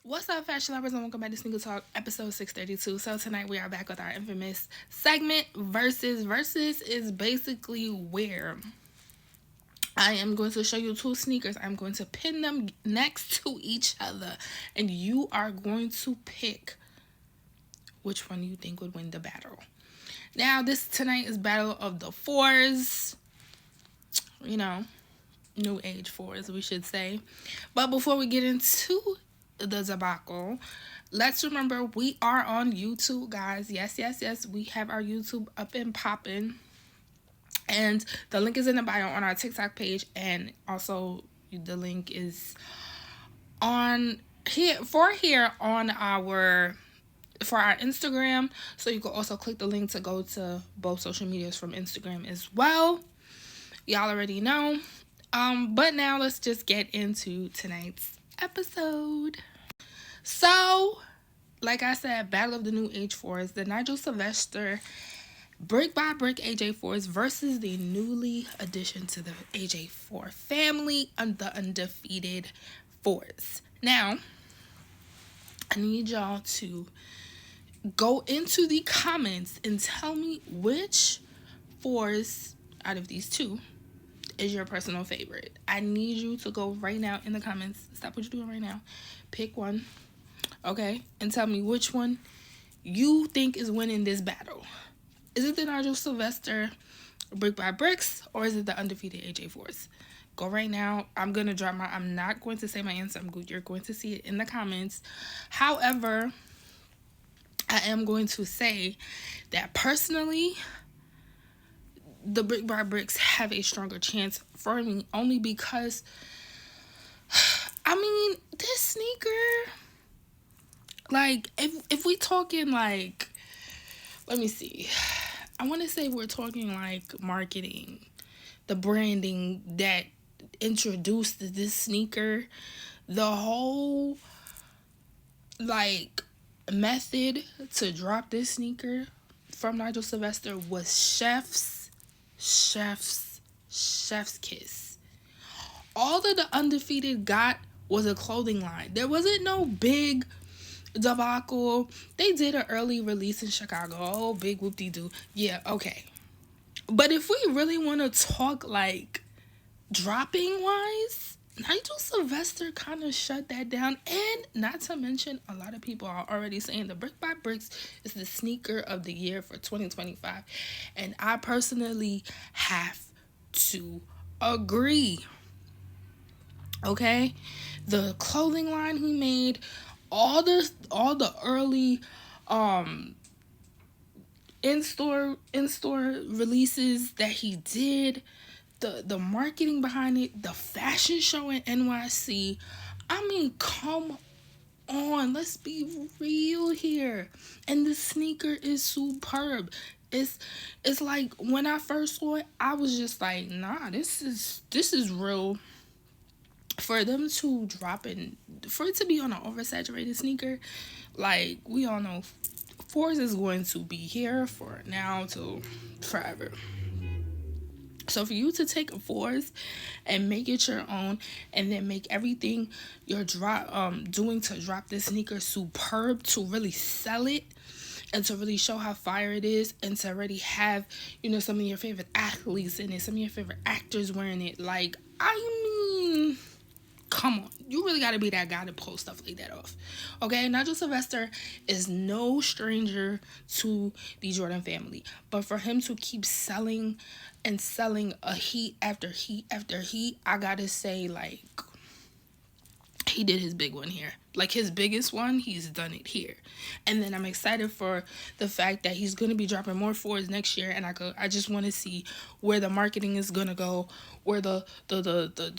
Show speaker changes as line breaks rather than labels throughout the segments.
What's up, fashion lovers, and welcome back to Sneaker Talk, episode 632. So tonight we are back with our infamous segment, Versus. Versus is basically where I am going to show you two sneakers. I'm going to pin them next to each other, and you are going to pick which one you think would win the battle. Now, this tonight is Battle of the Fours. You know, new age fours, we should say. But before we get into the debacle, let's remember we are on YouTube, guys. Yes. We have our YouTube up and popping. And the link is in the bio on our TikTok page. And also the link is on here on our for our Instagram. So you can also click the link to go to both social medias from Instagram as well. Y'all already know. But now let's just get into tonight's episode. So, like I said, Battle of the New Age Fours, the Nigel Sylvester Brick by Brick AJ4s versus the newly addition to the AJ4 family, the undefeated fours. Now, I need y'all to go into the comments and tell me which fours out of these two is your personal favorite. I need you to go right now in the comments. Stop what you're doing right now. Pick one, okay? And tell me which one you think is winning this battle. Is it the Nigel Sylvester Brick by Bricks, or is it the undefeated AJ4s? Go right now. I'm not going to say my answer. You're going to see it in the comments. However, I am going to say that personally, the Brick by Bricks have a stronger chance for me, only because, I mean, this sneaker, like, if we talking, like, let me see, I want to say we're talking, like, marketing, the branding that introduced this sneaker, the whole, like, method to drop this sneaker from Nigel Sylvester was chef's kiss. All that the undefeated got was a clothing line. There wasn't no big debacle. They did an early release in Chicago. Oh, big whoop-de-doo. Yeah, okay. But if we really want to talk, like, dropping wise, Nigel Sylvester kind of shut that down. And not to mention, a lot of people are already saying the Brick by Bricks is the sneaker of the year for 2025. And I personally have to agree. Okay? The clothing line he made, all the early in-store releases that he did, the marketing behind it, the fashion show in NYC. I mean, come on, let's be real here. And the sneaker is superb. It's like when I first saw it, I was just like, nah, this is real. For them to drop in, for it to be on an oversaturated sneaker, like we all know, Fours is going to be here for now till forever. So for you to take a Fours and make it your own, and then make everything you're doing to drop this sneaker superb, to really sell it and to really show how fire it is, and to already have, some of your favorite athletes in it, some of your favorite actors wearing it, like, I mean, come on, you really got to be that guy to pull stuff like that off. Okay, Nigel Sylvester is no stranger to the Jordan family, but for him to keep selling and selling a heat after heat after heat, I gotta say, like, he did his big one here. Like, his biggest one, he's done it here. And then I'm excited for the fact that he's going to be dropping more Fours next year, and I just want to see where the marketing is going to go, where the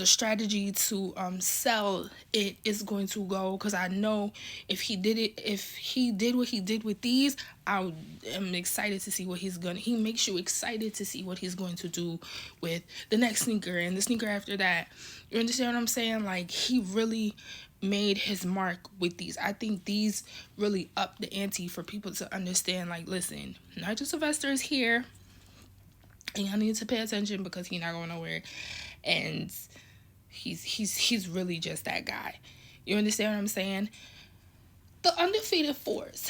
strategy to sell it is going to go, because I know if he did what he did with these, I am excited to see what he makes you excited to see what he's going to do with the next sneaker and the sneaker after that. You understand what I'm saying? Like, he really made his mark with these. I think these really up the ante for people to understand, like, listen, Nigel Sylvester is here, and y'all need to pay attention because he's not going nowhere, and he's really just that guy. You understand what I'm saying? The undefeated fours.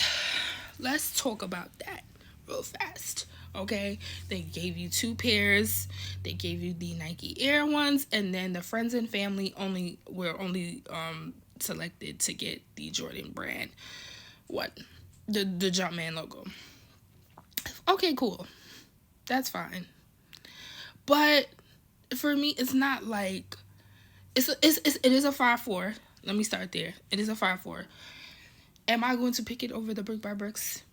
Let's talk about that real fast. Okay, they gave you two pairs. They gave you the Nike Air ones, and then the friends and family were only selected to get the Jordan brand. What? The Jumpman logo. Okay, cool. That's fine. But for me, it's not like it is a 5-4. Let me start there. It is a 5-4. Am I going to pick it over the Brick by Bricks?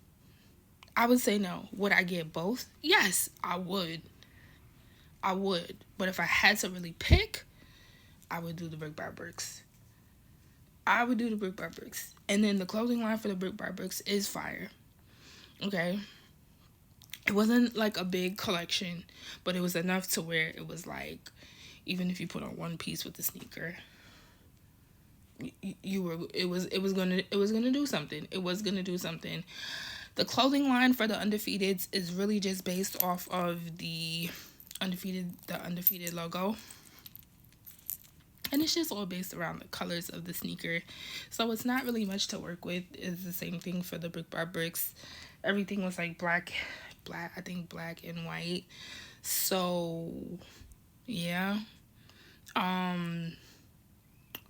I would say no. Would I get both? Yes, I would. I would. But if I had to really pick, I would do the Brick by Bricks. I would do the Brick by Bricks. And then the clothing line for the Brick by Bricks is fire. Okay? It wasn't like a big collection, but it was enough to where it was like, even if you put on one piece with the sneaker, it was gonna do something. It was gonna do something. The clothing line for the undefeateds is really just based off of the undefeated logo. And it's just all based around the colors of the sneaker. So it's not really much to work with. It's the same thing for the Brick by Bricks. Everything was like black, I think black and white. So yeah.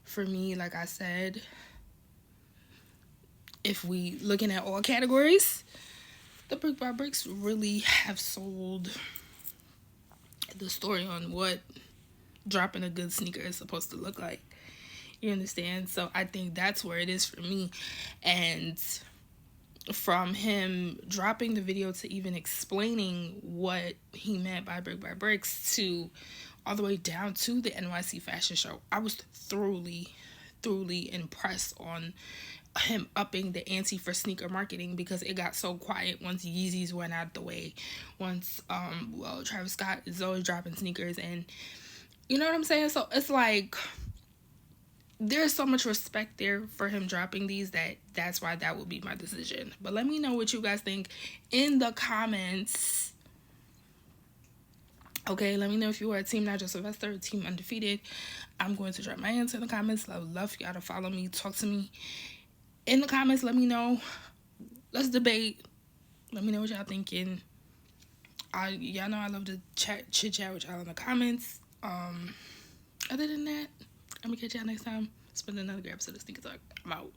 For me, like I said, if we looking at all categories, the Brick by Bricks really have sold the story on what dropping a good sneaker is supposed to look like. You understand? So I think that's where it is for me. And from him dropping the video to even explaining what he meant by Brick by Bricks to all the way down to the NYC fashion show, I was thoroughly impressed on him upping the ante for sneaker marketing, because it got so quiet once Yeezys went out the way. Once Travis Scott is always dropping sneakers, and you know what I'm saying? So it's like there's so much respect there for him dropping these that's why that would be my decision. But let me know what you guys think in the comments. Okay, let me know if you are a Team Nigel Sylvester or Team Undefeated. I'm going to drop my answer in the comments. I would love for y'all to follow me, talk to me in the comments. Let me know. Let's debate. Let me know what y'all thinking. Y'all know I love to chit chat with y'all in the comments. Other than that, I'm gonna catch y'all next time. Spend another great episode of Sneaker Talk. I'm out.